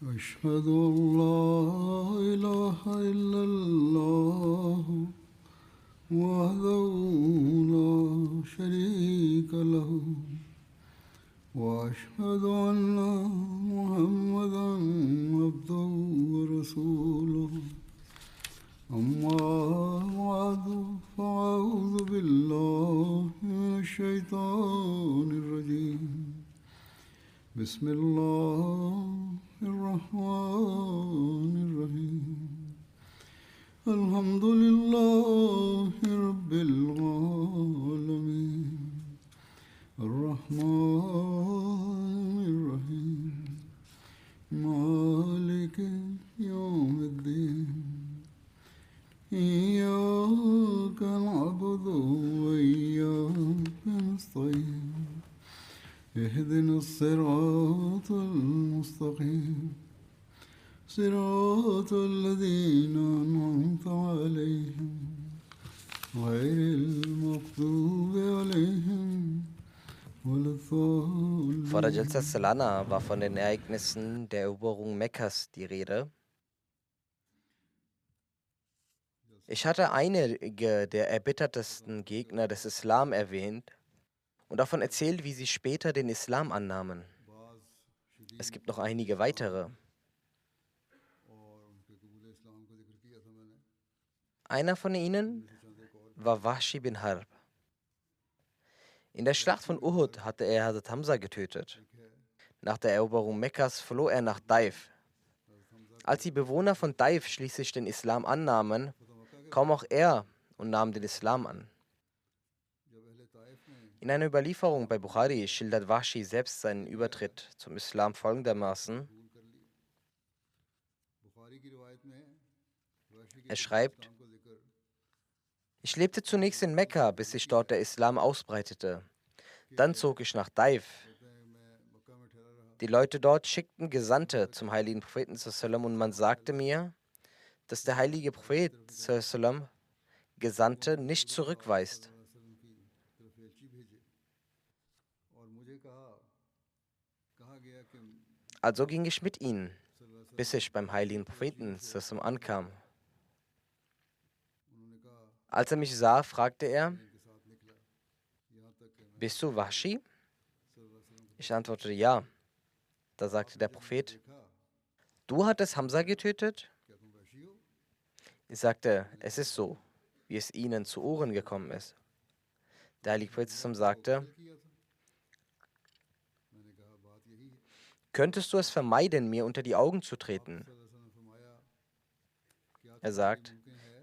أشهد أن لا إله إلا الله وحده لا شريك له وأشهد أن محمدا عبده ورسوله أما بعد فأعوذ بالله من الشيطان الرجيم بسم الله الرحمن الرحيم الحمد لله رب العالمين الرحمن الرحيم مالك يوم الدين إياك نعبد وإياك نستعين اهدنا الصراط المستقيم صراط الذين أنعمت عليهم غير المغضوب عليهم ولا Vor der الضالين. Jalsa Salana war von den Ereignissen der Eroberung Mekkas die Rede. Ich hatte einige der erbittertsten Gegner des Islam erwähnt und davon erzählt, wie sie später den Islam annahmen. Es gibt noch einige weitere. Einer von ihnen war Wahshi bin Harb. In der Schlacht von Uhud hatte er Hazrat Hamza getötet. Nach der Eroberung Mekkas floh er nach Daif. Als die Bewohner von Daif schließlich den Islam annahmen, kam auch er und nahm den Islam an. In einer Überlieferung bei Bukhari schildert Wahshi selbst seinen Übertritt zum Islam folgendermaßen. Er schreibt: Ich lebte zunächst in Mekka, bis sich dort der Islam ausbreitete. Dann zog ich nach Daif. Die Leute dort schickten Gesandte zum heiligen Propheten sallam, und man sagte mir, dass der heilige Prophet sallam Gesandte nicht zurückweist. Also ging ich mit ihnen, bis ich beim heiligen Propheten sallam ankam. Als er mich sah, fragte er: Bist du Wahshi? Ich antwortete: Ja. Da sagte der Prophet: Du hattest Hamza getötet? Ich sagte: Es ist so, wie es ihnen zu Ohren gekommen ist. Der heilige Prophet sagte: Könntest du es vermeiden, mir unter die Augen zu treten? Er sagt: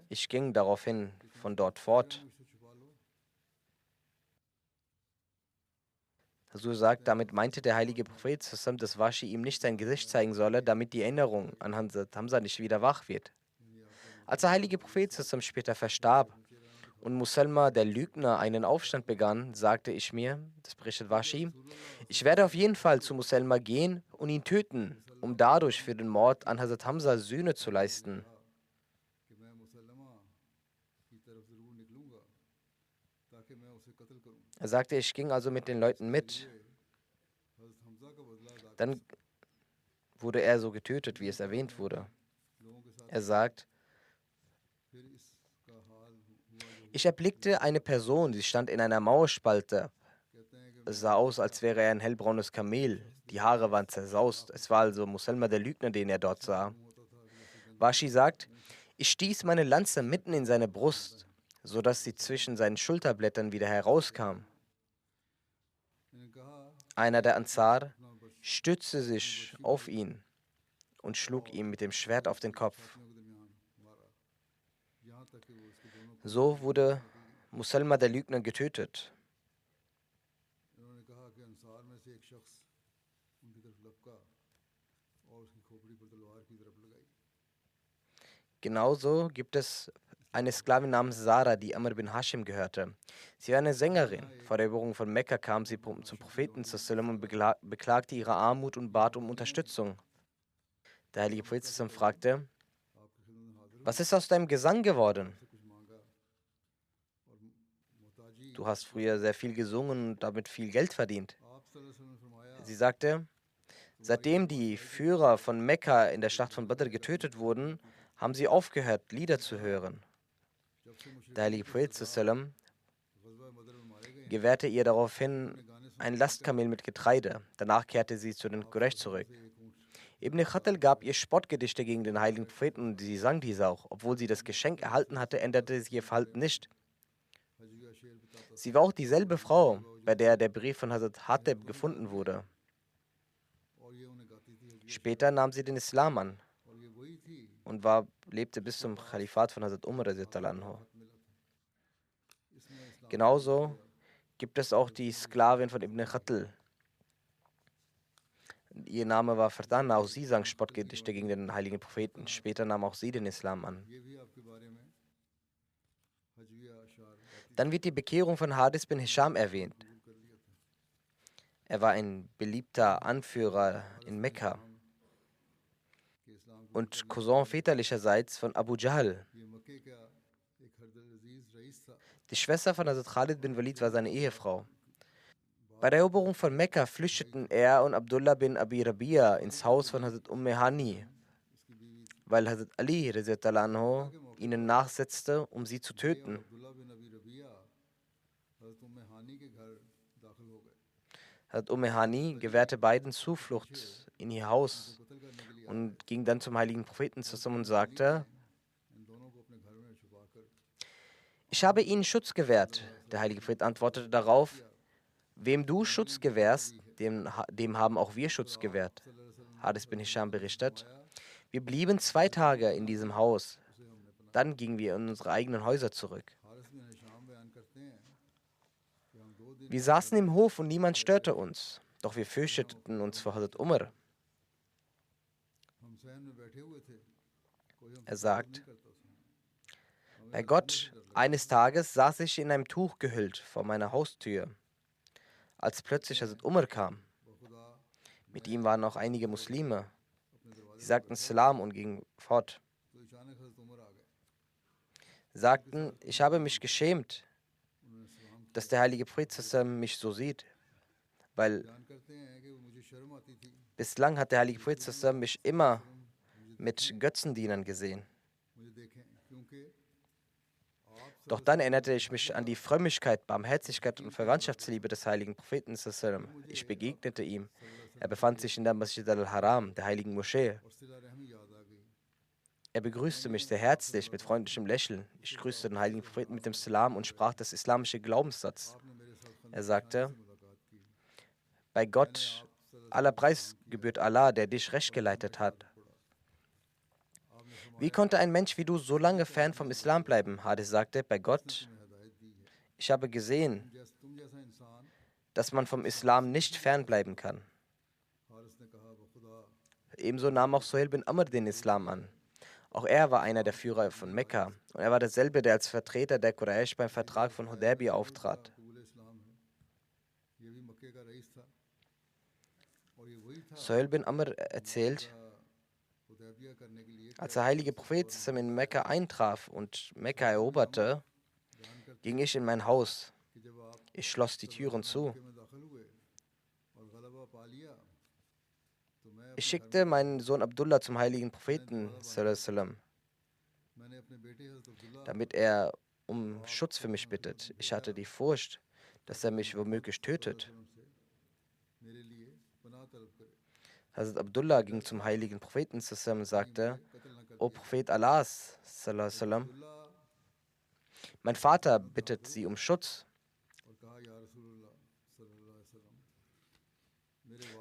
Ich ging daraufhin von dort fort. So sagt, damit meinte der heilige Prophet, dass Wahshi ihm nicht sein Gesicht zeigen solle, damit die Erinnerung an Hamza nicht wieder wach wird. Als der heilige Prophet später verstarb und Muselma, der Lügner, einen Aufstand begann, sagte ich mir, das berichtet Wahshi, ich werde auf jeden Fall zu Muselma gehen und ihn töten, um dadurch für den Mord an Hazrat Hamza Sühne zu leisten. Er sagte, ich ging also mit den Leuten mit. Dann wurde er so getötet, wie es erwähnt wurde. Er sagt: Ich erblickte eine Person, sie stand in einer Mauerspalte. Es sah aus, als wäre er ein hellbraunes Kamel. Die Haare waren zersaust. Es war also Muselma der Lügner, den er dort sah. Wahshi sagt: Ich stieß meine Lanze mitten in seine Brust, sodass sie zwischen seinen Schulterblättern wieder herauskam. Einer der Ansar stützte sich auf ihn und schlug ihm mit dem Schwert auf den Kopf. So wurde Muselma der Lügner getötet. Genauso gibt es eine Sklavin namens Sarah, die Amr bin Hashim gehörte. Sie war eine Sängerin. Vor der Eroberung von Mekka kam sie zum Propheten und beklagte ihre Armut und bat um Unterstützung. Der heilige Prophet fragte: Was ist aus deinem Gesang geworden? Du hast früher sehr viel gesungen und damit viel Geld verdient. Sie sagte: Seitdem die Führer von Mekka in der Schlacht von Badr getötet wurden, haben sie aufgehört, Lieder zu hören. Der heilige Prophet sallam gewährte ihr daraufhin ein Lastkamel mit Getreide. Danach kehrte sie zu den Quraysh zurück. Ibn Khattal gab ihr Spottgedichte gegen den heiligen Propheten und sie sang diese auch. Obwohl sie das Geschenk erhalten hatte, änderte sie ihr Verhalten nicht. Sie war auch dieselbe Frau, bei der der Brief von Hazrat Hatib gefunden wurde. Später nahm sie den Islam an und lebte bis zum Kalifat von Hazrat Umar radhiyallahu anhu. Genauso gibt es auch die Sklavin von Ibn Khattal. Ihr Name war Fartana, auch sie sang Spottgedichte gegen den heiligen Propheten. Später nahm auch sie den Islam an. Dann wird die Bekehrung von Hadis bin Hisham erwähnt. Er war ein beliebter Anführer in Mekka und Cousin väterlicherseits von Abu Jahl. Die Schwester von Hazrat Khalid bin Walid war seine Ehefrau. Bei der Eroberung von Mekka flüchteten er und Abdullah bin Abi Rabia ins Haus von Hazrat Hani, weil Hazrat Ali radhiyallahu anhu ihnen nachsetzte, um sie zu töten. Hazrat Hani gewährte beiden Zuflucht in ihr Haus und ging dann zum heiligen Propheten zusammen und sagte: Ich habe ihnen Schutz gewährt. Der heilige Prophet antwortete darauf: Wem du Schutz gewährst, dem haben auch wir Schutz gewährt. Hadis bin Hisham berichtet: Wir blieben 2 Tage in diesem Haus. Dann gingen wir in unsere eigenen Häuser zurück. Wir saßen im Hof und niemand störte uns. Doch wir fürchteten uns vor Hazrat Umar. Er sagt: Bei Gott, eines Tages saß ich in einem Tuch gehüllt vor meiner Haustür, als plötzlich Hazrat Umar kam. Mit ihm waren auch einige Muslime. Sie sagten Salam und gingen fort. Sagten: Ich habe mich geschämt, dass der heilige Prophet mich so sieht, weil bislang hat der heilige Prophet mich immer mit Götzendienern gesehen. Doch dann erinnerte ich mich an die Frömmigkeit, Barmherzigkeit und Verwandtschaftsliebe des heiligen Propheten. Ich begegnete ihm. Er befand sich in der Masjid al-Haram, der heiligen Moschee. Er begrüßte mich sehr herzlich mit freundlichem Lächeln. Ich grüßte den heiligen Propheten mit dem Salam und sprach das islamische Glaubenssatz. Er sagte: Bei Gott, aller Preis gebührt Allah, der dich recht geleitet hat. Wie konnte ein Mensch wie du so lange fern vom Islam bleiben? Hadis sagte: Bei Gott, ich habe gesehen, dass man vom Islam nicht fernbleiben kann. Ebenso nahm auch Suhail bin Amr den Islam an. Auch er war einer der Führer von Mekka und er war derselbe, der als Vertreter der Quraysh beim Vertrag von Hudaybiyah auftrat. Suhail bin Amr erzählt: Als der heilige Prophet in Mekka eintraf und Mekka eroberte, ging ich in mein Haus. Ich schloss die Türen zu. Ich schickte meinen Sohn Abdullah zum heiligen Propheten, damit er um Schutz für mich bittet. Ich hatte die Furcht, dass er mich womöglich tötet. Hazrat Abdullah ging zum heiligen Propheten und sagte: O Prophet Allahs, mein Vater bittet Sie um Schutz.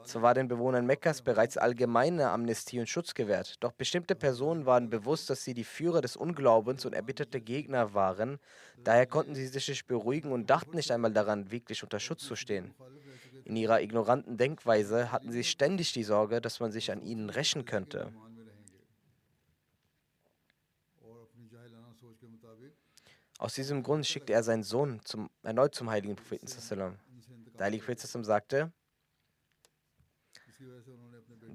Zwar war den Bewohnern Mekkas bereits allgemeine Amnestie und Schutz gewährt, doch bestimmte Personen waren bewusst, dass sie die Führer des Unglaubens und erbitterte Gegner waren. Daher konnten sie sich nicht beruhigen und dachten nicht einmal daran, wirklich unter Schutz zu stehen. In ihrer ignoranten Denkweise hatten sie ständig die Sorge, dass man sich an ihnen rächen könnte. Aus diesem Grund schickte er seinen Sohn erneut zum heiligen Propheten. Der heilige Prophet sagte: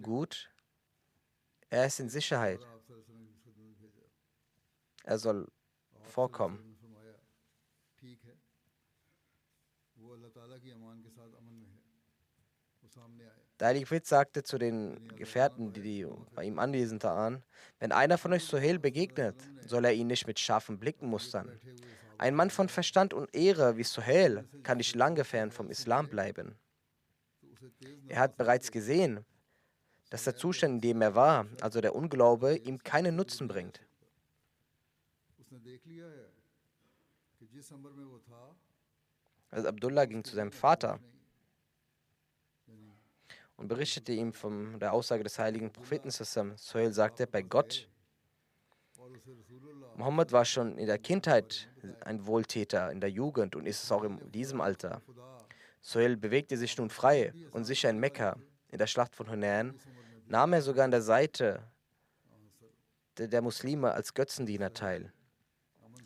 Gut, er ist in Sicherheit. Er soll vorkommen. Der Heilige Prophet sagte zu den Gefährten, die bei ihm anwesend waren, wenn einer von euch Suhail begegnet, soll er ihn nicht mit scharfen Blicken mustern. Ein Mann von Verstand und Ehre wie Suhail kann nicht lange fern vom Islam bleiben. Er hat bereits gesehen, dass der Zustand, in dem er war, also der Unglaube, ihm keinen Nutzen bringt. Also Abdullah ging zu seinem Vater und berichtete ihm von der Aussage des heiligen Propheten. Suhail sagte, bei Gott, Mohammed war schon in der Kindheit ein Wohltäter, in der Jugend und ist es auch in diesem Alter. Suhail bewegte sich nun frei und sicher in Mekka. In der Schlacht von Hunain nahm er sogar an der Seite der Muslime als Götzendiener teil.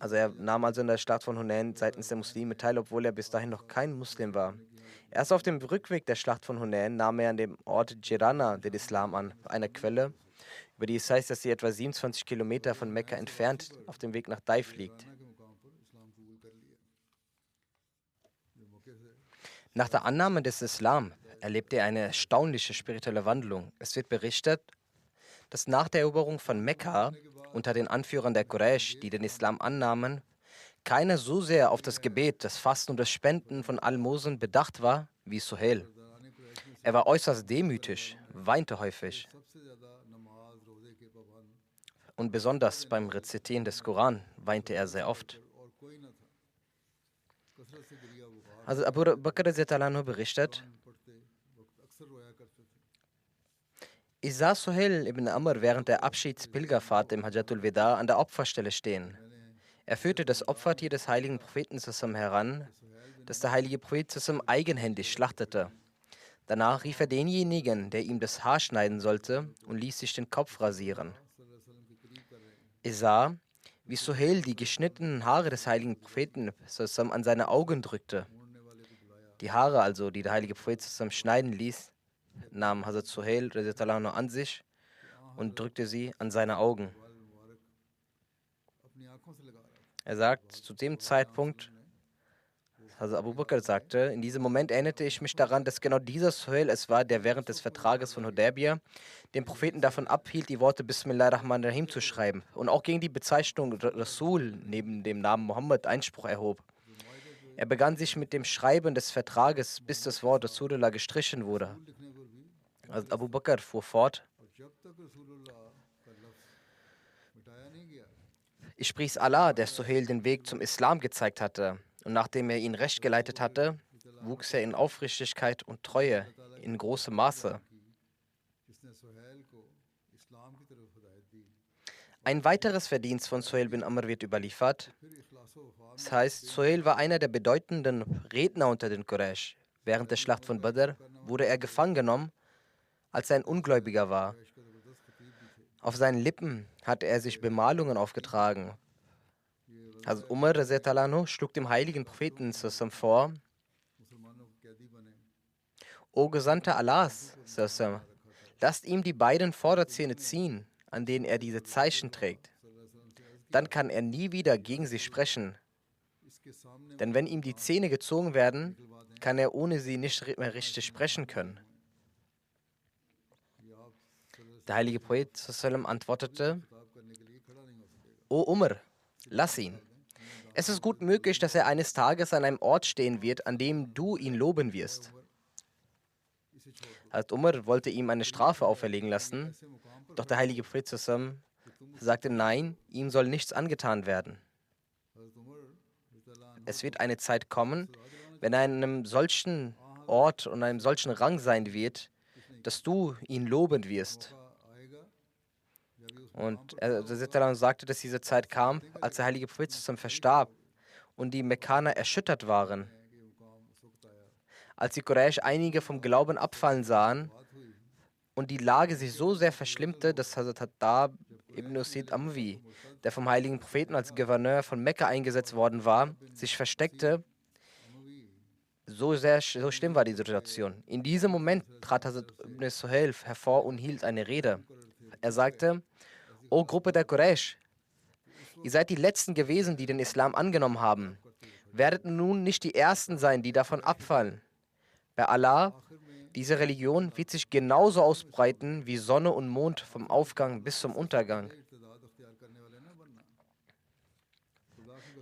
Also er nahm also in der Schlacht von Hunain seitens der Muslime teil, obwohl er bis dahin noch kein Muslim war. Erst auf dem Rückweg der Schlacht von Hunain nahm er an dem Ort Jirana den Islam an, einer Quelle, über die es heißt, dass sie etwa 27 Kilometer von Mekka entfernt auf dem Weg nach Daif liegt. Nach der Annahme des Islam erlebte er eine erstaunliche spirituelle Wandlung. Es wird berichtet, dass nach der Eroberung von Mekka unter den Anführern der Quraysh, die den Islam annahmen, keiner so sehr auf das Gebet, das Fasten und das Spenden von Almosen bedacht war wie Suhail. Er war äußerst demütig, weinte häufig. Und besonders beim Rezitieren des Koran weinte er sehr oft. Also Abu Bakr berichtet, ich sah Suhail ibn Amr während der Abschiedspilgerfahrt im Hajjatul Weda an der Opferstelle stehen. Er führte das Opfertier des heiligen Propheten heran, das der heilige Prophet eigenhändig schlachtete. Danach rief er denjenigen, der ihm das Haar schneiden sollte, und ließ sich den Kopf rasieren. Ich sah, wie Suhail die geschnittenen Haare des heiligen Propheten an seine Augen drückte. Die Haare also, die der heilige Prophet schneiden ließ, nahm Hazrat Suhail an sich und drückte sie an seine Augen. Er sagt, zu dem Zeitpunkt, Hazrat Abu Bakr sagte, in diesem Moment erinnerte ich mich daran, dass genau dieser Suhail es war, der während des Vertrages von Hudaybiyah den Propheten davon abhielt, die Worte Bismillahirrahmanirrahim zu schreiben und auch gegen die Bezeichnung Rasul neben dem Namen Mohammed Einspruch erhob. Er begann sich mit dem Schreiben des Vertrages, bis das Wort Rasulullah gestrichen wurde. Also Abu Bakr fuhr fort: Ich pries Allah, der Suhail den Weg zum Islam gezeigt hatte. Und nachdem er ihn recht geleitet hatte, wuchs er in Aufrichtigkeit und Treue in großem Maße. Ein weiteres Verdienst von Suhail bin Amr wird überliefert. Das heißt, Suhail war einer der bedeutenden Redner unter den Quraysh. Während der Schlacht von Badr wurde er gefangen genommen, als er ein Ungläubiger war. Auf seinen Lippen hatte er sich Bemalungen aufgetragen. Hazrat Umar schlug dem heiligen Propheten vor: O Gesandter Allahs, lasst ihm die beiden Vorderzähne ziehen, an denen er diese Zeichen trägt. Dann kann er nie wieder gegen sie sprechen. Denn wenn ihm die Zähne gezogen werden, kann er ohne sie nicht mehr richtig sprechen können. Der heilige Prophet antwortete: O Umar, lass ihn. Es ist gut möglich, dass er eines Tages an einem Ort stehen wird, an dem du ihn loben wirst. Hazrat Umar wollte ihm eine Strafe auferlegen lassen, doch der heilige Prophet sagte, nein, ihm soll nichts angetan werden. Es wird eine Zeit kommen, wenn er an einem solchen Ort und einem solchen Rang sein wird, dass du ihn loben wirst. Und er sagte, dass diese Zeit kam, als der heilige Prophet verstarb und die Mekkaner erschüttert waren. Als die Quraysh einige vom Glauben abfallen sahen und die Lage sich so sehr verschlimmte, dass Hazrat Hattab ibn Usayd Amwi, der vom heiligen Propheten als Gouverneur von Mekka eingesetzt worden war, sich versteckte. So schlimm war die Situation. In diesem Moment trat Hazrat ibn Suhail hervor und hielt eine Rede. Er sagte: O Gruppe der Quraysh, ihr seid die Letzten gewesen, die den Islam angenommen haben. Werdet nun nicht die Ersten sein, die davon abfallen. Bei Allah, Diese Religion wird sich genauso ausbreiten wie Sonne und Mond vom Aufgang bis zum Untergang.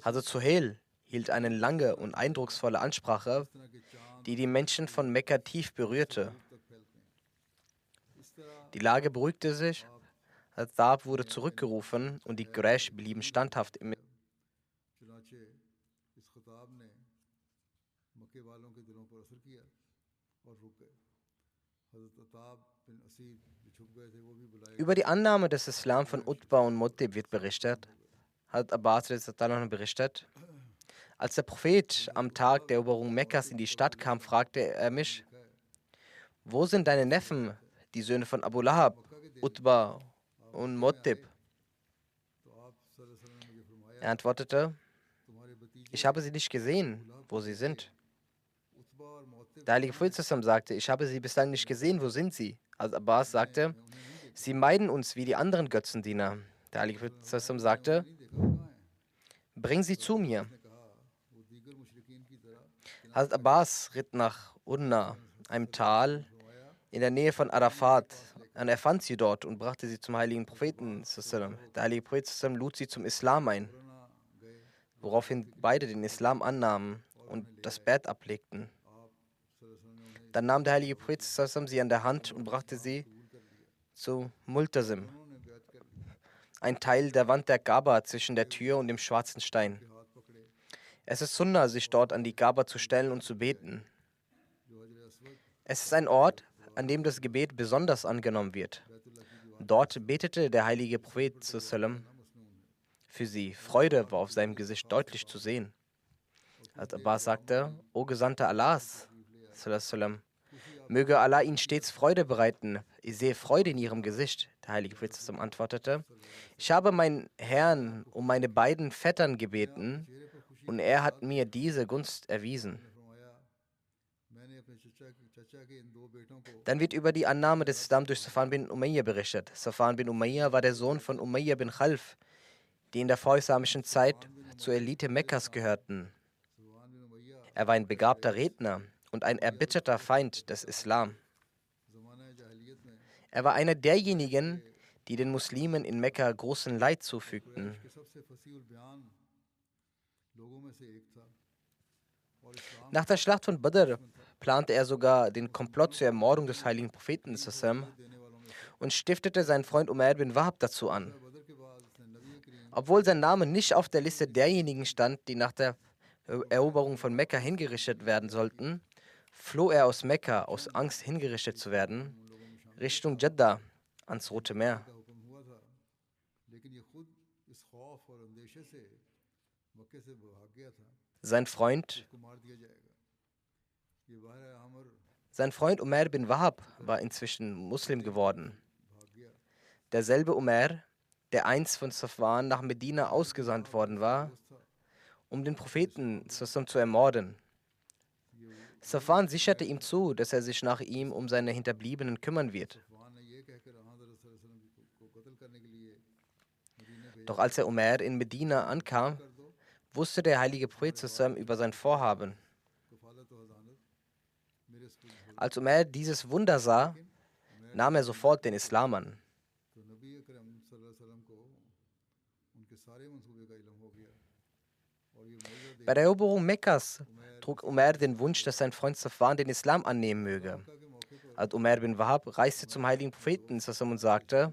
Hazrat Suhail hielt eine lange und eindrucksvolle Ansprache, die die Menschen von Mekka tief berührte. Die Lage beruhigte sich, Hazrat wurde zurückgerufen und die Quraysh blieben standhaft im Über die Annahme des Islam von Utbah und Mutib wird berichtet, hat Abbas berichtet. Als der Prophet am Tag der Eroberung Mekkas in die Stadt kam, fragte er mich, wo sind deine Neffen, die Söhne von Abu Lahab, Utbah und Mutib? Er antwortete, ich habe sie nicht gesehen, wo sie sind. Der heilige Prophet sagte, ich habe sie bislang nicht gesehen, wo sind sie? Also Abbas sagte, sie meiden uns wie die anderen Götzendiener. Der heilige Prophet sagte, bring sie zu mir. Hazrat Abbas ritt nach Unna, einem Tal in der Nähe von Arafat. Und er fand sie dort und brachte sie zum heiligen Propheten. Der heilige Prophet lud sie zum Islam ein, woraufhin beide den Islam annahmen und das Bett ablegten. Dann nahm der heilige Prophet sie an der Hand und brachte sie zu Multasim, ein Teil der Wand der Kaaba zwischen der Tür und dem schwarzen Stein. Es ist Sunna, sich dort an die Kaaba zu stellen und zu beten. Es ist ein Ort, an dem das Gebet besonders angenommen wird. Dort betete der heilige Prophet für sie. Freude war auf seinem Gesicht deutlich zu sehen. Als Abbas sagte, O Gesandter Allahs, möge Allah ihnen stets Freude bereiten. Ich sehe Freude in ihrem Gesicht. Der heilige Prophet antwortete, ich habe meinen Herrn um meine beiden Vettern gebeten und er hat mir diese Gunst erwiesen. Dann wird über die Annahme des Islam durch Safwan bin Umayya berichtet. Safwan bin Umayya war der Sohn von Umayya bin Khalf, die in der vorislamischen Zeit zur Elite Mekkas gehörten. Er war ein begabter Redner und ein erbitterter Feind des Islam. Er war einer derjenigen, die den Muslimen in Mekka großen Leid zufügten. Nach der Schlacht von Badr plante er sogar den Komplott zur Ermordung des heiligen Propheten und stiftete seinen Freund Umayr bin Wahab dazu an. Obwohl sein Name nicht auf der Liste derjenigen stand, die nach der Eroberung von Mekka hingerichtet werden sollten, floh er aus Mekka aus Angst hingerichtet zu werden, Richtung Jeddah ans Rote Meer. Sein Freund Umayr bin Wahab war inzwischen Muslim geworden. Derselbe Umayr, der einst von Safwan nach Medina ausgesandt worden war, um den Propheten zu ermorden. Safwan sicherte ihm zu, dass er sich nach ihm um seine Hinterbliebenen kümmern wird. Doch als der Umayr in Medina ankam, wusste der heilige Prophet über sein Vorhaben. Als Umayr dieses Wunder sah, nahm er sofort den Islam an. Bei der Eroberung Mekkas trug Umayr den Wunsch, dass sein Freund Safwan den Islam annehmen möge. Als Umayr bin Wahab reiste zum heiligen Propheten und sagte,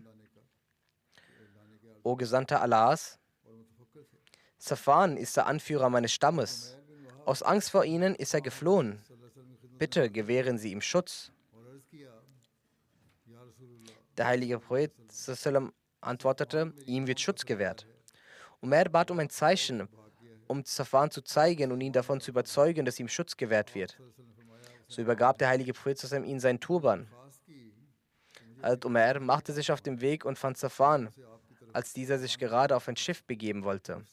O Gesandter Allahs, Safwan ist der Anführer meines Stammes. Aus Angst vor ihnen ist er geflohen. Bitte gewähren Sie ihm Schutz. Der heilige Prophet antwortete, ihm wird Schutz gewährt. Umayr bat um ein Zeichen, um Safwan zu zeigen und ihn davon zu überzeugen, dass ihm Schutz gewährt wird. So übergab der heilige Prophet ihm seinen Turban. Umayr machte sich auf den Weg und fand Safwan, als dieser sich gerade auf ein Schiff begeben wollte.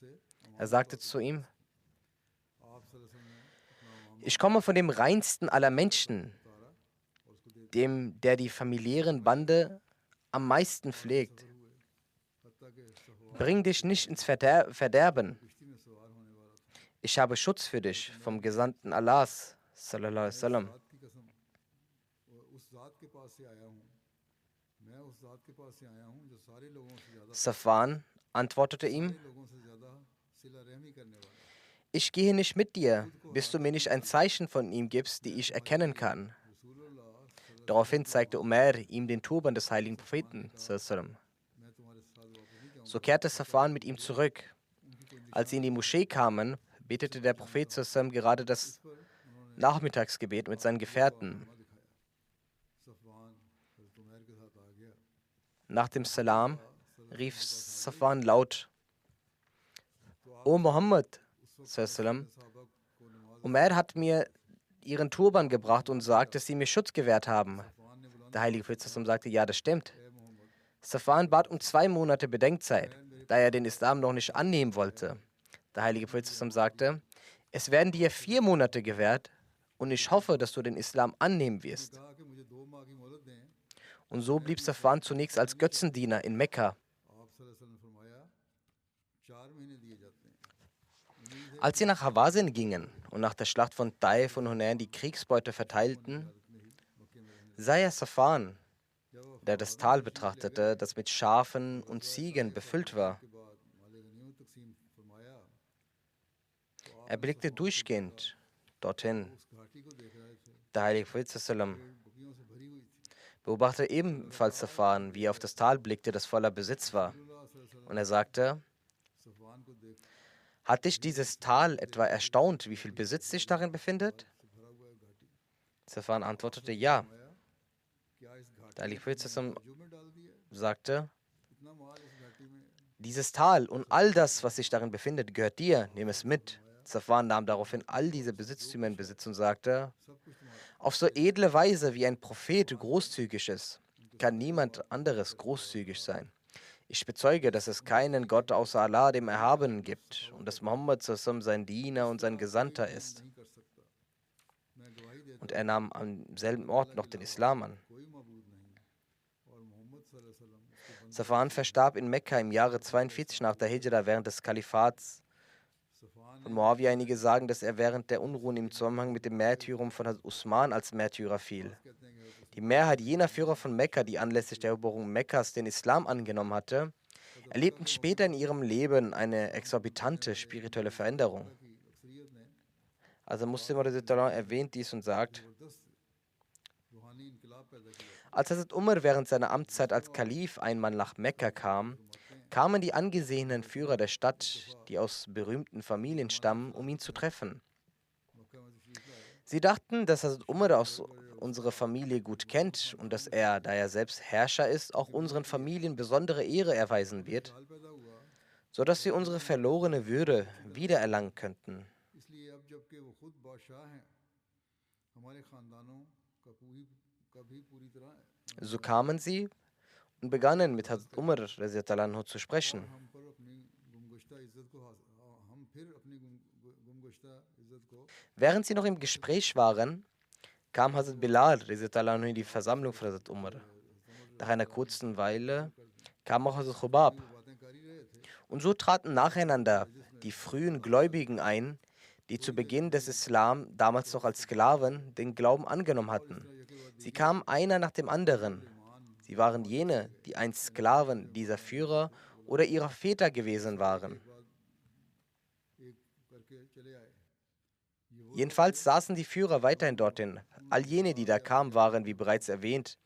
Er sagte zu ihm, ich komme von dem reinsten aller Menschen, dem, der die familiären Bande am meisten pflegt. Bring dich nicht ins Verderben. Ich habe Schutz für dich vom Gesandten Allahs. Safwan antwortete ihm: Ich gehe nicht mit dir, bis du mir nicht ein Zeichen von ihm gibst, die ich erkennen kann. Daraufhin zeigte Umar ihm den Turban des heiligen Propheten. So kehrte Safwan mit ihm zurück. Als sie in die Moschee kamen, betete der Prophet gerade das Nachmittagsgebet mit seinen Gefährten. Nach dem Salam rief Safwan laut: O Muhammad, Umar hat mir ihren Turban gebracht und sagt, dass sie mir Schutz gewährt haben. Der heilige Prophet sagte: Ja, das stimmt. Safwan bat um 2 Monate Bedenkzeit, da er den Islam noch nicht annehmen wollte. Der heilige Prophet sagte: Es werden dir 4 Monate gewährt und ich hoffe, dass du den Islam annehmen wirst. Und so blieb Safwan zunächst als Götzendiener in Mekka. Als sie nach Hawazin gingen und nach der Schlacht von Taif und Hunain die Kriegsbeute verteilten, sah er Safwan, der das Tal betrachtete, das mit Schafen und Ziegen befüllt war. Er blickte durchgehend dorthin. Der heilige Prophet beobachtete ebenfalls Safwan, wie er auf das Tal blickte, das voller Besitz war. Und er sagte: Hat dich dieses Tal etwa erstaunt, wie viel Besitz sich darin befindet? Safwan antwortete: Ja. Der heilige Prophet sagte: Dieses Tal und all das, was sich darin befindet, gehört dir, nimm es mit. Safwan nahm daraufhin all diese Besitztümer in Besitz und sagte: Auf so edle Weise, wie ein Prophet großzügig ist, kann niemand anderes großzügig sein. Ich bezeuge, dass es keinen Gott außer Allah, dem Erhabenen, gibt und dass Muhammad sein Diener und sein Gesandter ist. Und er nahm am selben Ort noch den Islam an. Safwan verstarb in Mekka im Jahre 42 nach der Hijra während des Kalifats von Muawiyah. Einige sagen, dass er während der Unruhen im Zusammenhang mit dem Märtyrum von Hazrat Usman als Märtyrer fiel. Die Mehrheit jener Führer von Mekka, die anlässlich der Eroberung Mekkas den Islam angenommen hatte, erlebten später in ihrem Leben eine exorbitante spirituelle Veränderung. Also Muslim erwähnt dies und sagt: Als Hazrat Umar während seiner Amtszeit als Kalif einmal nach Mekka kam, kamen die angesehenen Führer der Stadt, die aus berühmten Familien stammen, um ihn zu treffen. Sie dachten, dass Hazrat Umar aus unsere Familie gut kennt und dass er, da er selbst Herrscher ist, auch unseren Familien besondere Ehre erweisen wird, sodass wir unsere verlorene Würde wiedererlangen könnten. So kamen sie und begannen mit Hazrat Umar zu sprechen. Während sie noch im Gespräch waren, kam Hazrat Bilal in die Versammlung von Hazrat Umar. Nach einer kurzen Weile kam auch Hazrat Khubab. Und so traten nacheinander die frühen Gläubigen ein, die zu Beginn des Islam, damals noch als Sklaven, den Glauben angenommen hatten. Sie kamen einer nach dem anderen. Sie waren jene, die einst Sklaven dieser Führer oder ihrer Väter gewesen waren. Jedenfalls saßen die Führer weiterhin dorthin. All jene, die da kamen, waren, wie bereits erwähnt,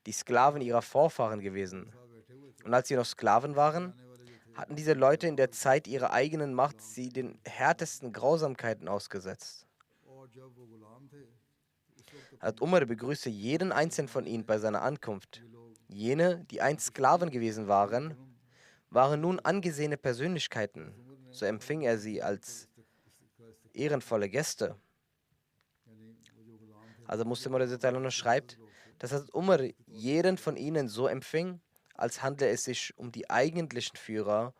die Sklaven ihrer Vorfahren gewesen. Und als sie noch Sklaven waren, hatten diese Leute in der Zeit ihrer eigenen Macht sie den härtesten Grausamkeiten ausgesetzt. Hazrat Umar begrüßte jeden einzelnen von ihnen bei seiner Ankunft. Jene, die einst Sklaven gewesen waren, waren nun angesehene Persönlichkeiten. So empfing er sie als ehrenvolle Gäste. Also Muslim schreibt, dass Hazrat Umar jeden von ihnen so empfing, als handle es sich um die eigentlichen Führer.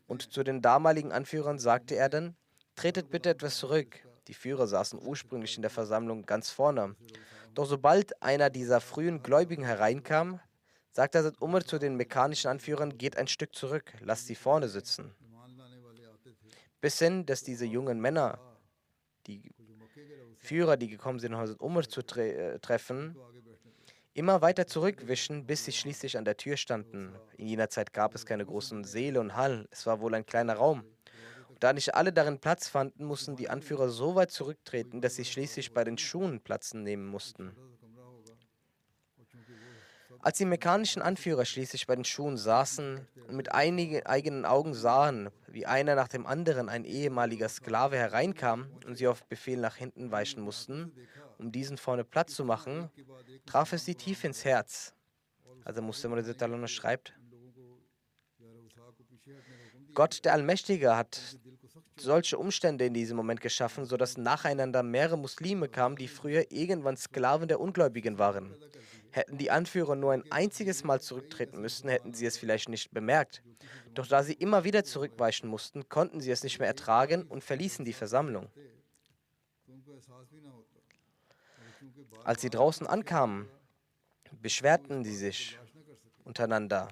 Und zu den damaligen Anführern sagte er dann: Tretet bitte etwas zurück. Die Führer saßen ursprünglich in der Versammlung ganz vorne. Doch sobald einer dieser frühen Gläubigen hereinkam, sagte Hazrat Umar zu den mekkanischen Anführern: Geht ein Stück zurück, lasst sie vorne sitzen. Bis hin, dass diese jungen Männer, die Führer, die gekommen sind, um Hazrat Umar zu treffen, immer weiter zurückwischen, bis sie schließlich an der Tür standen. In jener Zeit gab es keine großen Säle und Hallen, es war wohl ein kleiner Raum. Und da nicht alle darin Platz fanden, mussten die Anführer so weit zurücktreten, dass sie schließlich bei den Schuhen Platz nehmen mussten. Als die mekkanischen Anführer schließlich bei den Schuhen saßen und mit einigen eigenen Augen sahen, wie einer nach dem anderen ein ehemaliger Sklave hereinkam und sie auf Befehl nach hinten weichen mussten, um diesen vorne Platz zu machen, traf es sie tief ins Herz. Also Muslim schreibt, Gott, der Allmächtige, hat solche Umstände in diesem Moment geschaffen, sodass nacheinander mehrere Muslime kamen, die früher irgendwann Sklaven der Ungläubigen waren. Hätten die Anführer nur ein einziges Mal zurücktreten müssen, hätten sie es vielleicht nicht bemerkt. Doch da sie immer wieder zurückweichen mussten, konnten sie es nicht mehr ertragen und verließen die Versammlung. Als sie draußen ankamen, beschwerten sie sich untereinander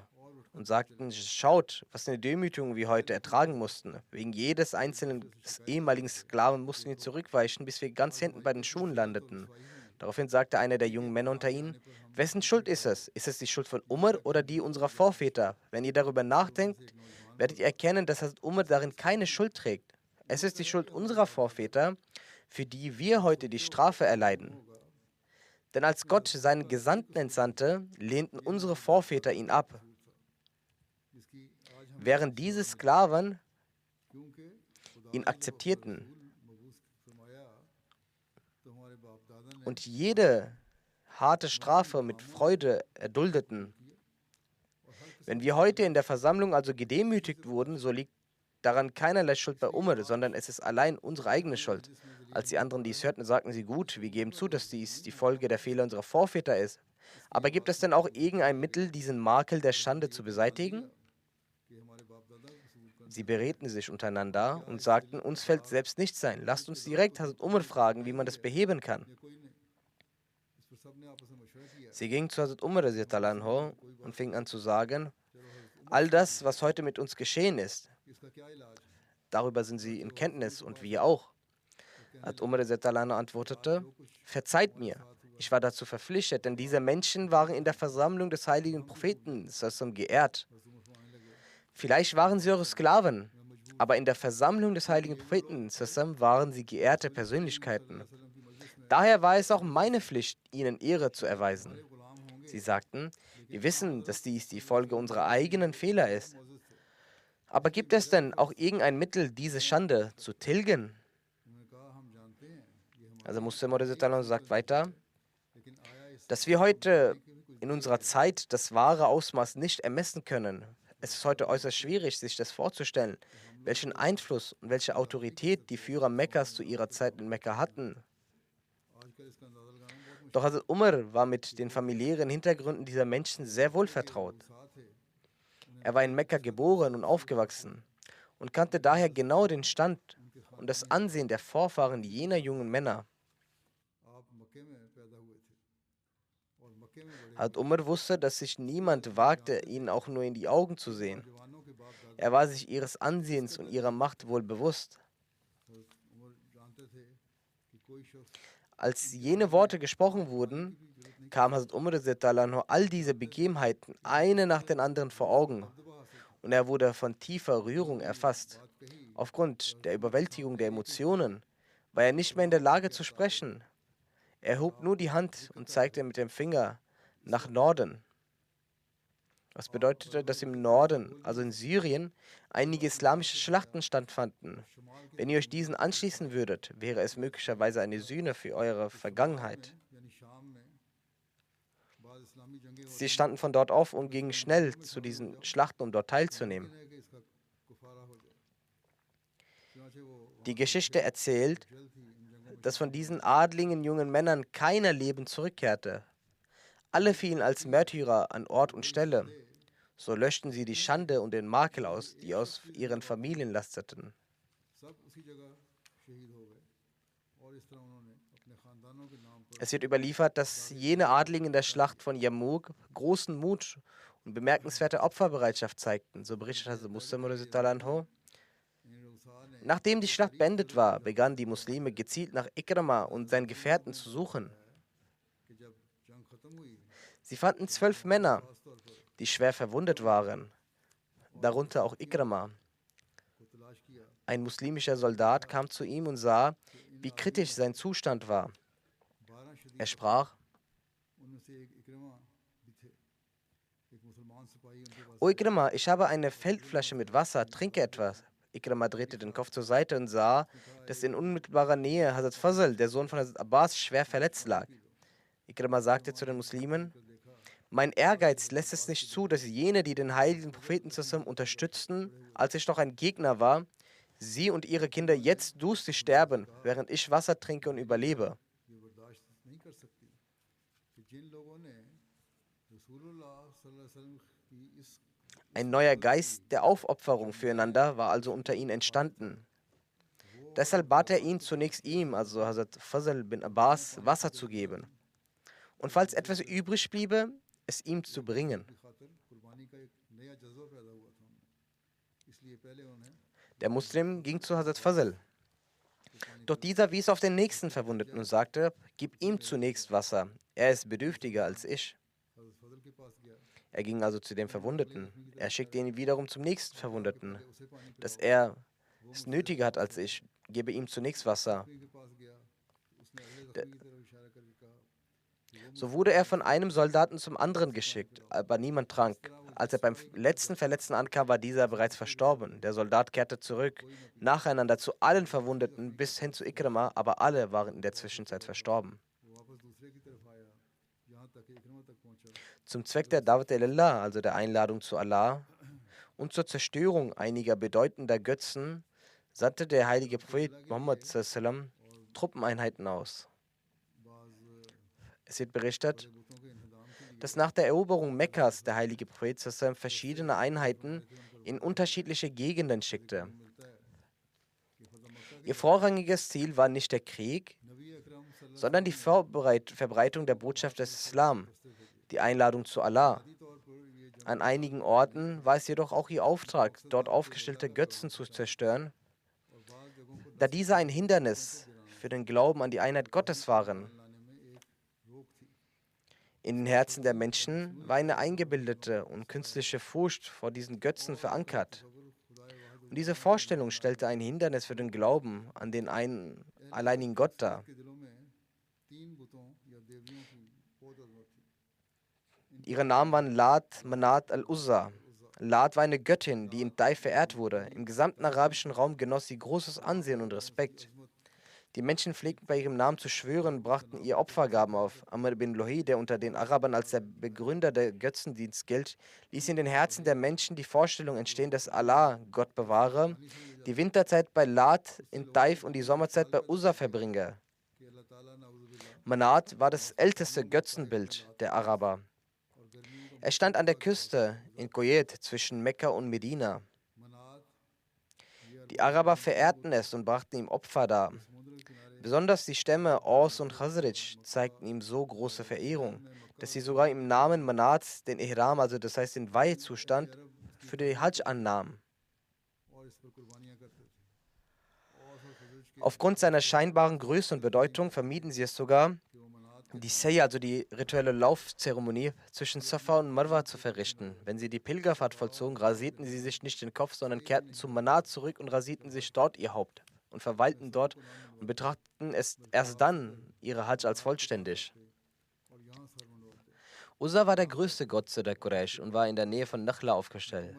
und sagten, schaut, was eine Demütigung wir heute ertragen mussten. Wegen jedes einzelnen ehemaligen Sklaven mussten wir zurückweichen, bis wir ganz hinten bei den Schuhen landeten. Daraufhin sagte einer der jungen Männer unter ihnen, wessen Schuld ist es? Ist es die Schuld von Umar oder die unserer Vorväter? Wenn ihr darüber nachdenkt, werdet ihr erkennen, dass Umar darin keine Schuld trägt. Es ist die Schuld unserer Vorväter, für die wir heute die Strafe erleiden. Denn als Gott seinen Gesandten entsandte, lehnten unsere Vorväter ihn ab, während diese Sklaven ihn akzeptierten und jede harte Strafe mit Freude erduldeten. Wenn wir heute in der Versammlung also gedemütigt wurden, so liegt daran keinerlei Schuld bei Umar, sondern es ist allein unsere eigene Schuld. Als die anderen dies hörten, sagten sie, gut, wir geben zu, dass dies die Folge der Fehler unserer Vorväter ist. Aber gibt es denn auch irgendein Mittel, diesen Makel der Schande zu beseitigen? Sie beredten sich untereinander und sagten, uns fällt selbst nichts ein. Lasst uns direkt Hazrat Umar fragen, wie man das beheben kann. Sie gingen zu Hazrat Umar und fingen an zu sagen, all das, was heute mit uns geschehen ist, darüber sind sie in Kenntnis und wir auch. Hazrat Umar antwortete, verzeiht mir, ich war dazu verpflichtet, denn diese Menschen waren in der Versammlung des heiligen Propheten geehrt. Vielleicht waren sie eure Sklaven, aber in der Versammlung des heiligen Propheten waren sie geehrte Persönlichkeiten. Daher war es auch meine Pflicht, ihnen Ehre zu erweisen. Sie sagten, wir wissen, dass dies die Folge unserer eigenen Fehler ist. Aber gibt es denn auch irgendein Mittel, diese Schande zu tilgen? Also Muslim sagt weiter, dass wir heute in unserer Zeit das wahre Ausmaß nicht ermessen können. Es ist heute äußerst schwierig, sich das vorzustellen, welchen Einfluss und welche Autorität die Führer Mekkas zu ihrer Zeit in Mekka hatten. Doch Hazrat Umar war mit den familiären Hintergründen dieser Menschen sehr wohl vertraut. Er war in Mekka geboren und aufgewachsen und kannte daher genau den Stand und das Ansehen der Vorfahren jener jungen Männer. Hazrat Umar wusste, dass sich niemand wagte, ihnen auch nur in die Augen zu sehen. Er war sich ihres Ansehens und ihrer Macht wohl bewusst. Als jene Worte gesprochen wurden, kam Hazrat Umar all diese Begebenheiten eine nach den anderen vor Augen und er wurde von tiefer Rührung erfasst. Aufgrund der Überwältigung der Emotionen war er nicht mehr in der Lage zu sprechen. Er hob nur die Hand und zeigte mit dem Finger nach Norden. Was bedeutete, dass im Norden, also in Syrien, einige islamische Schlachten stattfanden. Wenn ihr euch diesen anschließen würdet, wäre es möglicherweise eine Sühne für eure Vergangenheit. Sie standen von dort auf und gingen schnell zu diesen Schlachten, um dort teilzunehmen. Die Geschichte erzählt, dass von diesen adligen jungen Männern keiner lebend zurückkehrte. Alle fielen als Märtyrer an Ort und Stelle. So löschten sie die Schande und den Makel aus, die aus ihren Familien lasteten. Es wird überliefert, dass jene Adligen in der Schlacht von Yarmouk großen Mut und bemerkenswerte Opferbereitschaft zeigten. So berichtet Muslim. Nachdem die Schlacht beendet war, begannen die Muslime gezielt nach Ikrama und seinen Gefährten zu suchen. Sie fanden 12 Männer, die schwer verwundet waren, darunter auch Ikrama. Ein muslimischer Soldat kam zu ihm und sah, wie kritisch sein Zustand war. Er sprach: O Ikrama, ich habe eine Feldflasche mit Wasser, trinke etwas. Ikrama drehte den Kopf zur Seite und sah, dass in unmittelbarer Nähe Hazrat Fazl, der Sohn von Hazrat Abbas, schwer verletzt lag. Ikrama sagte zu den Muslimen: Mein Ehrgeiz lässt es nicht zu, dass jene, die den heiligen Propheten zusammen unterstützten, als ich noch ein Gegner war, sie und ihre Kinder jetzt durstig sterben, während ich Wasser trinke und überlebe. Ein neuer Geist der Aufopferung füreinander war also unter ihnen entstanden. Deshalb bat er ihn zunächst ihm, also Hazrat Fazl bin Abbas, Wasser zu geben. Und falls etwas übrig bliebe, es ihm zu bringen. Der Muslim ging zu Hazrat Fazl. Doch dieser wies auf den nächsten Verwundeten und sagte: Gib ihm zunächst Wasser, er ist bedürftiger als ich. Er ging also zu dem Verwundeten. Er schickte ihn wiederum zum nächsten Verwundeten, dass er es nötiger hat als ich. Gebe ihm zunächst Wasser. So wurde er von einem Soldaten zum anderen geschickt, aber niemand trank. Als er beim letzten Verletzten ankam, war dieser bereits verstorben. Der Soldat kehrte zurück, nacheinander zu allen Verwundeten bis hin zu Ikrama, aber alle waren in der Zwischenzeit verstorben. Zum Zweck der Dawat ilallah, also der Einladung zu Allah, und zur Zerstörung einiger bedeutender Götzen, sandte der heilige Prophet Muhammad sallam Truppeneinheiten aus. Es wird berichtet, dass nach der Eroberung Mekkas der heilige Prophet sallam verschiedene Einheiten in unterschiedliche Gegenden schickte. Ihr vorrangiges Ziel war nicht der Krieg, sondern die Verbreitung der Botschaft des Islam, die Einladung zu Allah. An einigen Orten war es jedoch auch ihr Auftrag, dort aufgestellte Götzen zu zerstören, da diese ein Hindernis für den Glauben an die Einheit Gottes waren. In den Herzen der Menschen war eine eingebildete und künstliche Furcht vor diesen Götzen verankert. Und diese Vorstellung stellte ein Hindernis für den Glauben an den einen alleinigen Gott dar. Ihre Namen waren Lat, Manat, Al-Uzza. Lat war eine Göttin, die in Taif verehrt wurde. Im gesamten arabischen Raum genoss sie großes Ansehen und Respekt. Die Menschen pflegten bei ihrem Namen zu schwören und brachten ihr Opfergaben auf. Amr bin Luhay, der unter den Arabern als der Begründer der Götzendienst gilt, ließ in den Herzen der Menschen die Vorstellung entstehen, dass Allah, Gott bewahre, die Winterzeit bei Lat in Taif und die Sommerzeit bei Uzza verbringe. Manat war das älteste Götzenbild der Araber. Er stand an der Küste in Koyet zwischen Mekka und Medina. Die Araber verehrten es und brachten ihm Opfer dar. Besonders die Stämme Aus und Khazraj zeigten ihm so große Verehrung, dass sie sogar im Namen Manats den Ihram, also das heißt den Weihezustand, für die Hajj annahmen. Aufgrund seiner scheinbaren Größe und Bedeutung vermieden sie es sogar, die Sayy, also die rituelle Laufzeremonie, zwischen Safa und Marwa zu verrichten. Wenn sie die Pilgerfahrt vollzogen, rasierten sie sich nicht den Kopf, sondern kehrten zum Manat zurück und rasierten sich dort ihr Haupt und verweilten dort und betrachteten es erst dann ihre Hajj als vollständig. Uzza war der größte Gott der Quraysh und war in der Nähe von Nakhla aufgestellt.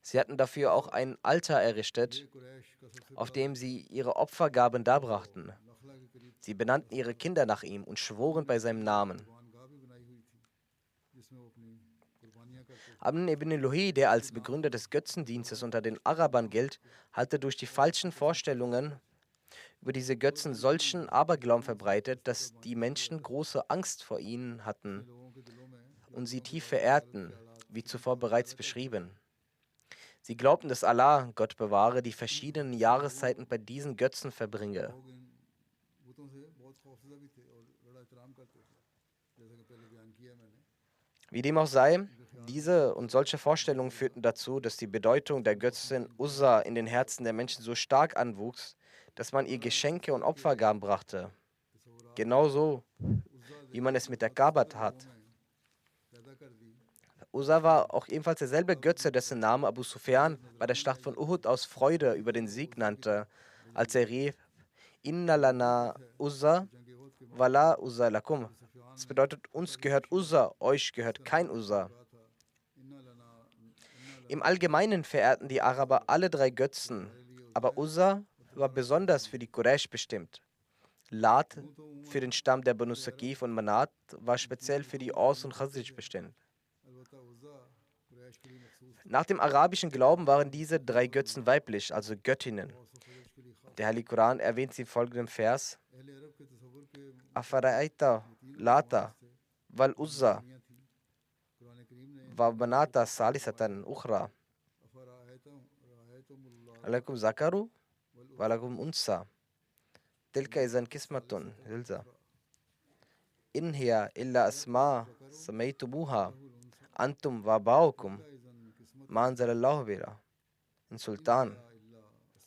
Sie hatten dafür auch ein Altar errichtet, auf dem sie ihre Opfergaben darbrachten. Sie benannten ihre Kinder nach ihm und schworen bei seinem Namen. Amr ibn Luhay, der als Begründer des Götzendienstes unter den Arabern gilt, hatte durch die falschen Vorstellungen über diese Götzen solchen Aberglauben verbreitet, dass die Menschen große Angst vor ihnen hatten und sie tief verehrten, wie zuvor bereits beschrieben. Sie glaubten, dass Allah, Gott bewahre, die verschiedenen Jahreszeiten bei diesen Götzen verbringe. Wie dem auch sei, diese und solche Vorstellungen führten dazu, dass die Bedeutung der Göttin Uzza in den Herzen der Menschen so stark anwuchs, dass man ihr Geschenke und Opfergaben brachte. Genauso, wie man es mit der Kaaba hat. Uzza war auch ebenfalls derselbe Götze, dessen Name Abu Sufyan bei der Schlacht von Uhud aus Freude über den Sieg nannte, als er rief: Inna lana Uzza, wala Uzza lakum. Das bedeutet, uns gehört Uzza, euch gehört kein Uzza. Im Allgemeinen verehrten die Araber alle drei Götzen, aber Uzza war besonders für die Quraysh bestimmt. Lat für den Stamm der Banu Saqif und Manat war speziell für die Aus und Khazraj bestimmt. Nach dem arabischen Glauben waren diese drei Götzen weiblich, also Göttinnen. Der Heilige Koran erwähnt sie im folgenden Vers: Afara'aita Lata wal Uzza wa Manata Salisatan Ukhra alakum Zakaru wa alakum Unsa tilka izan Kismatun Hilsa in hiya illa asma samaitumuha antum wa baukum ma anzalallahu biha in Sultan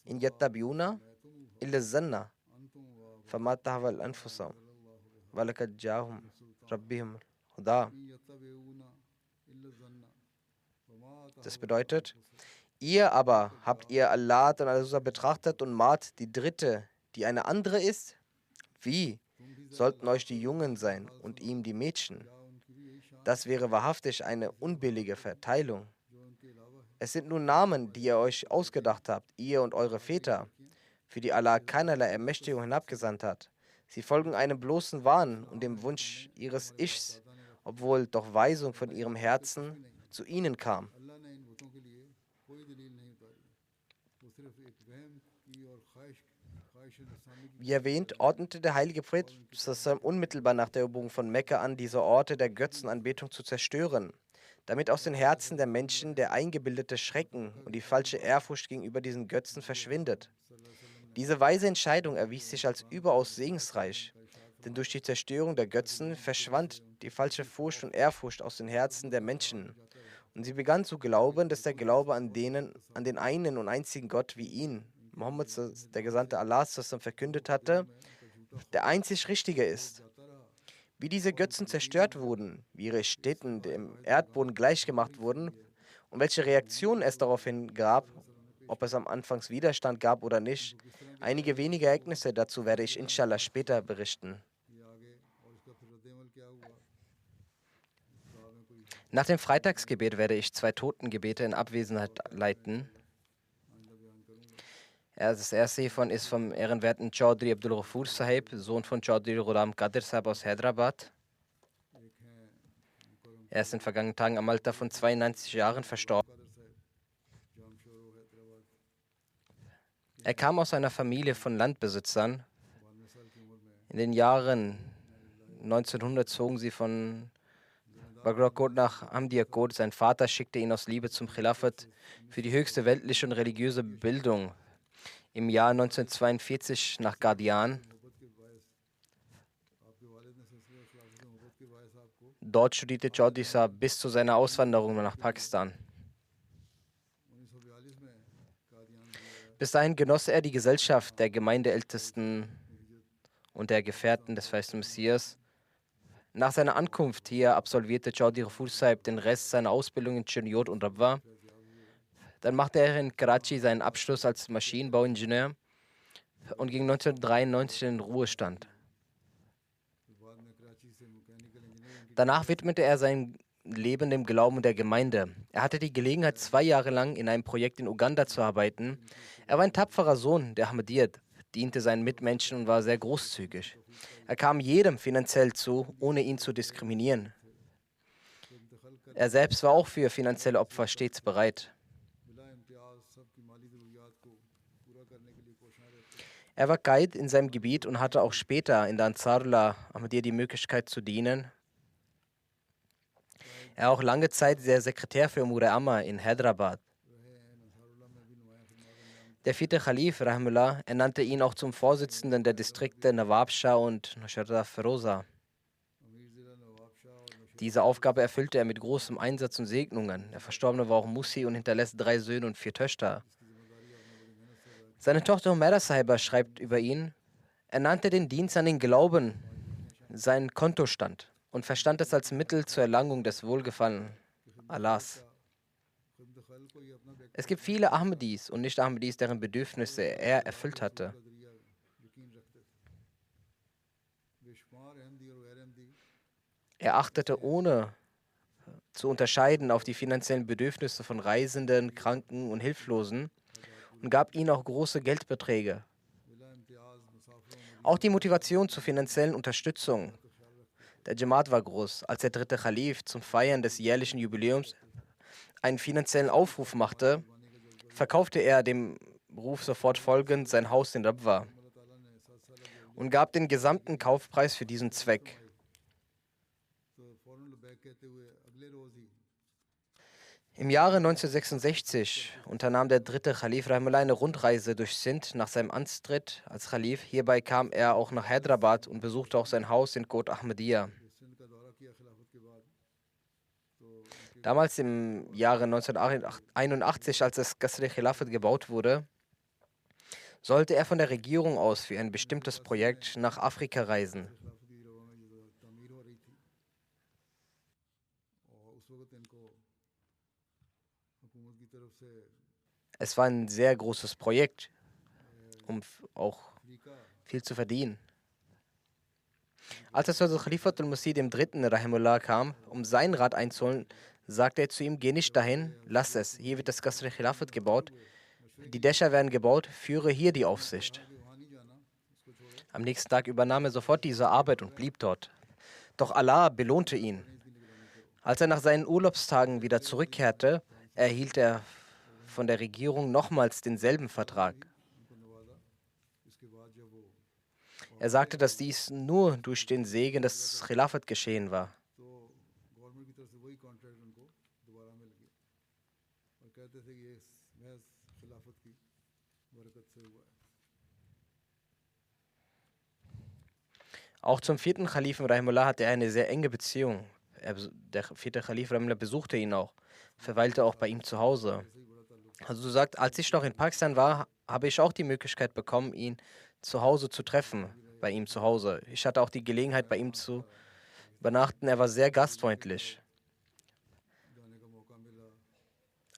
in yattabiuna illa zanna fama tahwal anfusahum walakad jahum rabbihim huda. Das bedeutet, ihr aber habt ihr Allat und Al-Uzza betrachtet und mahrt die dritte, die eine andere ist? Wie sollten euch die Jungen sein und ihm die Mädchen? Das wäre wahrhaftig eine unbillige Verteilung. Es sind nun Namen, die ihr euch ausgedacht habt, ihr und eure Väter, für die Allah keinerlei Ermächtigung hinabgesandt hat. Sie folgen einem bloßen Wahn und dem Wunsch ihres Ichs, obwohl doch Weisung von ihrem Herzen zu ihnen kam. Wie erwähnt, ordnete der heilige Prophet unmittelbar nach der Eroberung von Mekka an, diese Orte der Götzenanbetung zu zerstören, damit aus den Herzen der Menschen der eingebildete Schrecken und die falsche Ehrfurcht gegenüber diesen Götzen verschwindet. Diese weise Entscheidung erwies sich als überaus segensreich, denn durch die Zerstörung der Götzen verschwand die falsche Furcht und Ehrfurcht aus den Herzen der Menschen. Und sie begannen zu glauben, dass der Glaube an den einen und einzigen Gott wie ihn, Mohammed, der Gesandte Allahs, verkündet hatte, der einzig Richtige ist. Wie diese Götzen zerstört wurden, wie ihre Stätten dem Erdboden gleichgemacht wurden und welche Reaktionen es daraufhin gab, ob es am Anfangs Widerstand gab oder nicht, einige wenige Ereignisse dazu werde ich inshallah später berichten. Nach dem Freitagsgebet werde ich 2 Totengebete in Abwesenheit leiten. Das erste hiervon ist vom ehrenwerten Chaudhry Abdul Ghafur Sahib, Sohn von Chaudhry Ghulam Qadir Sahib aus Hyderabad. Er ist in den vergangenen Tagen am Alter von 92 Jahren verstorben. Er kam aus einer Familie von Landbesitzern. In den Jahren 1900 zogen sie von Bagrakot nach Ahmadiyya-Kot. Sein Vater schickte ihn aus Liebe zum Khilafat für die höchste weltliche und religiöse Bildung im Jahr 1942 nach Qadian. Dort studierte Chaudhry Sahib bis zu seiner Auswanderung nach Pakistan. Bis dahin genoss er die Gesellschaft der Gemeindeältesten und der Gefährten des verheißenen Messias. Nach seiner Ankunft hier absolvierte Chaudhry Ghafur Sahib den Rest seiner Ausbildung in Chenniyot und Rabwa. Dann machte er in Karachi seinen Abschluss als Maschinenbauingenieur und ging 1993 in den Ruhestand. Danach widmete er sein Leben dem Glauben der Gemeinde. Er hatte die Gelegenheit, 2 Jahre lang in einem Projekt in Uganda zu arbeiten. Er war ein tapferer Sohn der Ahmadiyyat, diente seinen Mitmenschen und war sehr großzügig. Er kam jedem finanziell zu, ohne ihn zu diskriminieren. Er selbst war auch für finanzielle Opfer stets bereit. Er war Guide in seinem Gebiet und hatte auch später in der Ansarullah Ahmadiyya die Möglichkeit zu dienen. Er war auch lange Zeit der Sekretär für Mure Amma in Hyderabad. Der 4. Khalif, Rahimullah, ernannte ihn auch zum Vorsitzenden der Distrikte Nawab Shah und Nasharda Feroza. Diese Aufgabe erfüllte er mit großem Einsatz und Segnungen. Der Verstorbene war auch Musi und hinterlässt 3 Söhne und 4 Töchter. Seine Tochter Humaira Sahiba schreibt über ihn: Er nannte den Dienst an den Glauben seinen Kontostand und verstand es als Mittel zur Erlangung des Wohlgefallen Allahs. Es gibt viele Ahmadis und Nicht-Ahmadis, deren Bedürfnisse er erfüllt hatte. Er achtete ohne zu unterscheiden auf die finanziellen Bedürfnisse von Reisenden, Kranken und Hilflosen und gab ihnen auch große Geldbeträge. Auch die Motivation zur finanziellen Unterstützung der Jamaat war groß. Als der dritte Khalif zum Feiern des jährlichen Jubiläums einen finanziellen Aufruf machte, verkaufte er dem Ruf sofort folgend sein Haus in Rabwa und gab den gesamten Kaufpreis für diesen Zweck. Im Jahre 1966 unternahm der dritte Khalif Rahimullah eine Rundreise durch Sindh nach seinem Amtstritt als Khalif. Hierbei kam er auch nach Hyderabad und besuchte auch sein Haus in Kot Ahmadiyya. Damals im Jahre 1981, als das Qasr-e Khilafat gebaut wurde, sollte er von der Regierung aus für ein bestimmtes Projekt nach Afrika reisen. Es war ein sehr großes Projekt, um auch viel zu verdienen. Als er zu Khalifatul Masih dem Dritten Rahimullah kam, um seinen Rat einzuholen, sagte er zu ihm: Geh nicht dahin, lass es. Hier wird das Qasr-e Khilafat gebaut. Die Dächer werden gebaut, führe hier die Aufsicht. Am nächsten Tag übernahm er sofort diese Arbeit und blieb dort. Doch Allah belohnte ihn. Als er nach seinen Urlaubstagen wieder zurückkehrte, erhielt er von der Regierung nochmals denselben Vertrag. Er sagte, dass dies nur durch den Segen des Khilafat geschehen war. Auch zum vierten Khalifen Rahimullah hatte er eine sehr enge Beziehung. Der vierte Khalif Rahimullah besuchte ihn auch, verweilte auch bei ihm zu Hause. Also du sagst, als ich noch in Pakistan war, habe ich auch die Möglichkeit bekommen, ihn zu Hause zu treffen, bei ihm zu Hause. Ich hatte auch die Gelegenheit, bei ihm zu übernachten. Er war sehr gastfreundlich.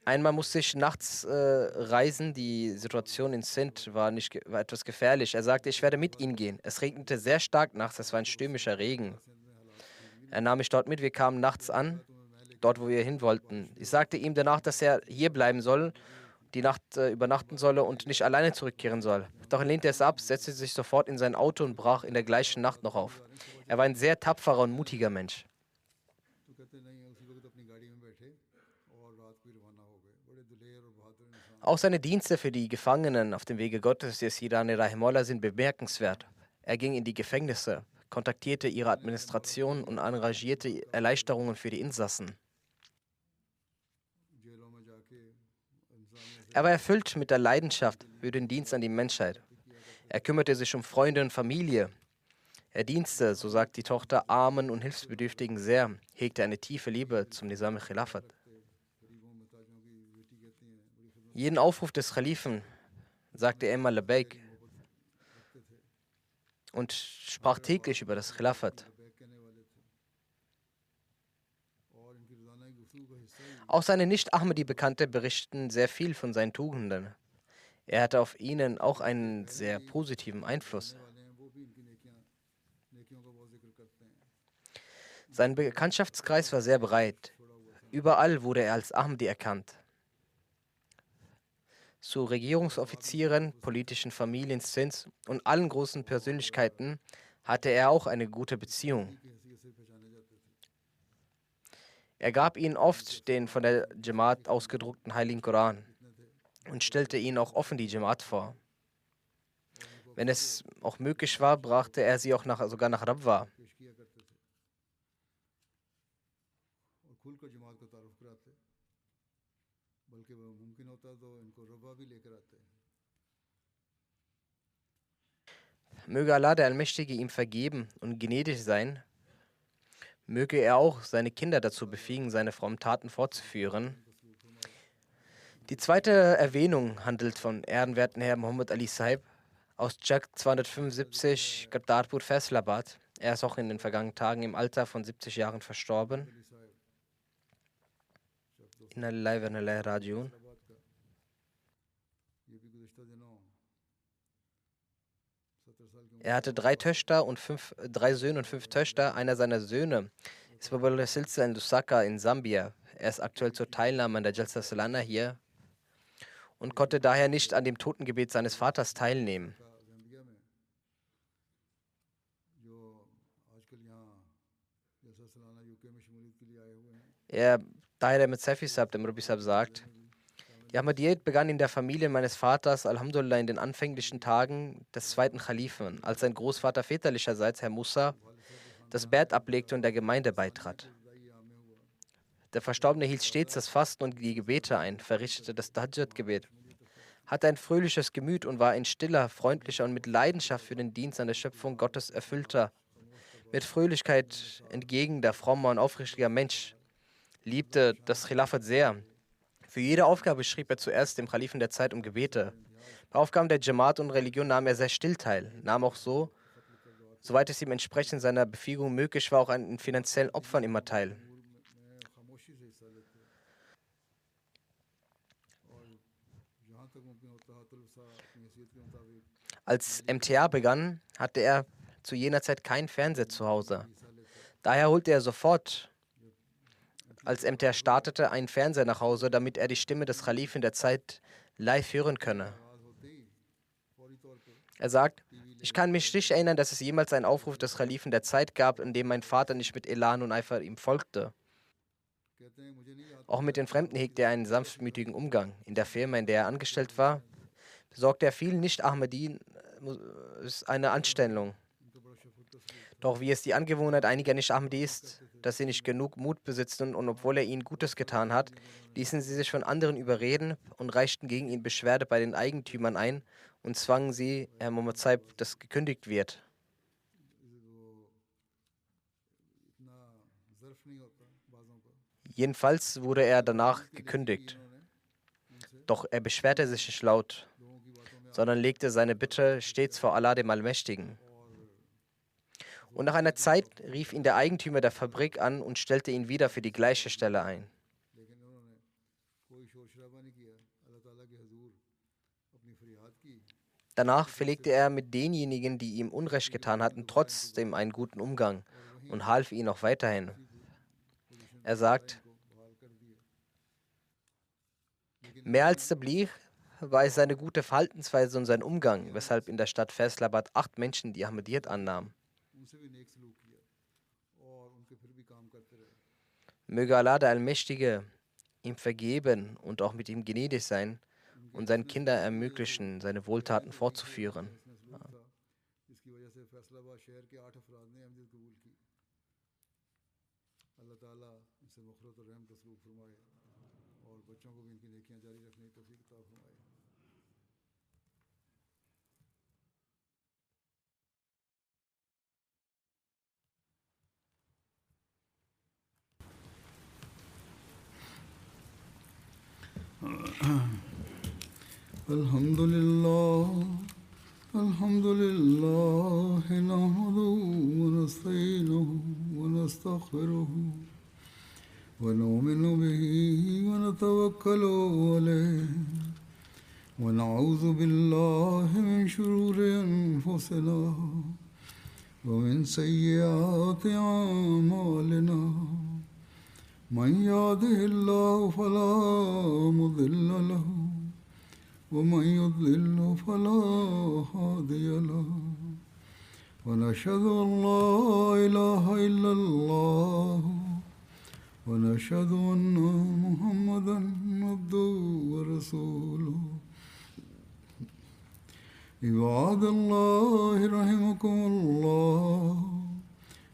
Einmal musste ich nachts reisen. Die Situation in Sindh war etwas gefährlich. Er sagte, ich werde mit Ihnen gehen. Es regnete sehr stark nachts. Es war ein stürmischer Regen. Er nahm mich dort mit. Wir kamen nachts an, dort, wo wir hin wollten. Ich sagte ihm danach, dass er hier bleiben soll, die Nacht übernachten solle und nicht alleine zurückkehren soll. Doch er lehnte es ab, setzte sich sofort in sein Auto und brach in der gleichen Nacht noch auf. Er war ein sehr tapferer und mutiger Mensch. Auch seine Dienste für die Gefangenen auf dem Wege Gottes, des Hirani Rahimullah, sind bemerkenswert. Er ging in die Gefängnisse, kontaktierte ihre Administration und arrangierte Erleichterungen für die Insassen. Er war erfüllt mit der Leidenschaft für den Dienst an die Menschheit. Er kümmerte sich um Freunde und Familie. Er dienste, so sagt die Tochter, Armen und Hilfsbedürftigen sehr, hegte eine tiefe Liebe zum Nizam Khilafat. Jeden Aufruf des Khalifen sagte er immer Labaik und sprach täglich über das Khilafat. Auch seine Nicht-Ahmadi-Bekannte berichten sehr viel von seinen Tugenden. Er hatte auf ihnen auch einen sehr positiven Einfluss. Sein Bekanntschaftskreis war sehr breit. Überall wurde er als Ahmadi erkannt. Zu Regierungsoffizieren, politischen Familien Sindhs und allen großen Persönlichkeiten hatte er auch eine gute Beziehung. Er gab ihnen oft den von der Jamaat ausgedruckten Heiligen Koran und stellte ihnen auch offen die Jamaat vor. Wenn es auch möglich war, brachte er sie auch sogar nach Rabwa. Möge Allah der Allmächtige ihm vergeben und gnädig sein. Möge er auch seine Kinder dazu befähigen, seine frommen Taten fortzuführen. Die zweite Erwähnung handelt von ehrenwerten Herrn Muhammad Ali Sahib aus Chak 275, Kartarpur, Faisalabad. Er ist auch in den vergangenen Tagen im Alter von 70 Jahren verstorben. Inna lillahi wa inna ilaihi rajiun. Er hatte drei Söhne und 5 Töchter. Einer seiner Söhne ist Babullah Silza in Lusaka in Sambia. Er ist aktuell zur Teilnahme an der Jalsa Salana hier und konnte daher nicht an dem Totengebet seines Vaters teilnehmen. Er, daher der mit Safi Sab, dem Rubi Sab, sagt, die Ahmadiyyat begann in der Familie meines Vaters, Alhamdulillah, in den anfänglichen Tagen des zweiten Khalifen, als sein Großvater väterlicherseits, Herr Musa, das Bert ablegte und der Gemeinde beitrat. Der Verstorbene hielt stets das Fasten und die Gebete ein, verrichtete das Tahajjud-Gebet, hatte ein fröhliches Gemüt und war ein stiller, freundlicher und mit Leidenschaft für den Dienst an der Schöpfung Gottes erfüllter, mit Fröhlichkeit entgegender, frommer und aufrichtiger Mensch, liebte das Khilafat sehr. Für jede Aufgabe schrieb er zuerst dem Khalifen der Zeit um Gebete. Bei Aufgaben der Jamaat und Religion nahm er sehr still teil, nahm auch so, soweit es ihm entsprechend seiner Befähigung möglich war, auch an finanziellen Opfern immer teil. Als MTA begann, hatte er zu jener Zeit keinen Fernseher zu Hause. Daher holte er sofort, als MTA startete, einen Fernseher nach Hause, damit er die Stimme des Khalifen der Zeit live hören könne. Er sagt, ich kann mich nicht erinnern, dass es jemals einen Aufruf des Khalifen der Zeit gab, in dem mein Vater nicht mit Elan und Eifer ihm folgte. Auch mit den Fremden hegte er einen sanftmütigen Umgang. In der Firma, in der er angestellt war, besorgte er vielen Nicht-Ahmadien eine Anstellung. Doch wie es die Angewohnheit einiger Nicht-Ahmadi ist, dass sie nicht genug Mut besitzen und obwohl er ihnen Gutes getan hat, ließen sie sich von anderen überreden und reichten gegen ihn Beschwerde bei den Eigentümern ein und zwangen sie, Herr Muhammad Saib, dass gekündigt wird. Jedenfalls wurde er danach gekündigt. Doch er beschwerte sich nicht laut, sondern legte seine Bitte stets vor Allah, dem Allmächtigen. Und nach einer Zeit rief ihn der Eigentümer der Fabrik an und stellte ihn wieder für die gleiche Stelle ein. Danach pflegte er mit denjenigen, die ihm Unrecht getan hatten, trotzdem einen guten Umgang und half ihnen auch weiterhin. Er sagt, mehr als Tabligh war es seine gute Verhaltensweise und sein Umgang, weshalb in der Stadt Faisalabad 8 Menschen die Ahmadiyyat annahmen. Möge Allah der Allmächtige ihm vergeben und auch mit ihm gnädig sein und seinen Kindern ermöglichen, seine Wohltaten fortzuführen. الحمد لله نحمده ونستعينه ونستغفره ونؤمن به ونتوكل عليه ونعوذ بالله من شرور أنفسنا ومن سيئات أعمالنا من يهده الله فلا مضل له ومن يضلل فلا هادي له ونشهد أن لا إله إلا الله ونشهد أن محمدا عبده ورسوله عباد الله رحمكم الله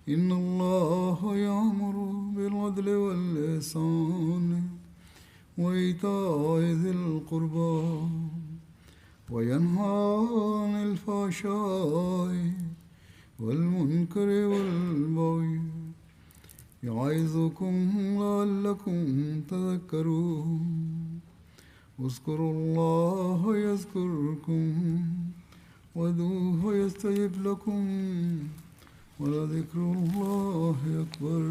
إن الله يأمر بالعدل والإحسان وإيتاء ذي القربى وينهى عن الفحشاء والمنكر والبغي يعظكم لعلكم تذكرون اذكروا الله يذكركم وادعوه يستجب لكم ولذكر الله أكبر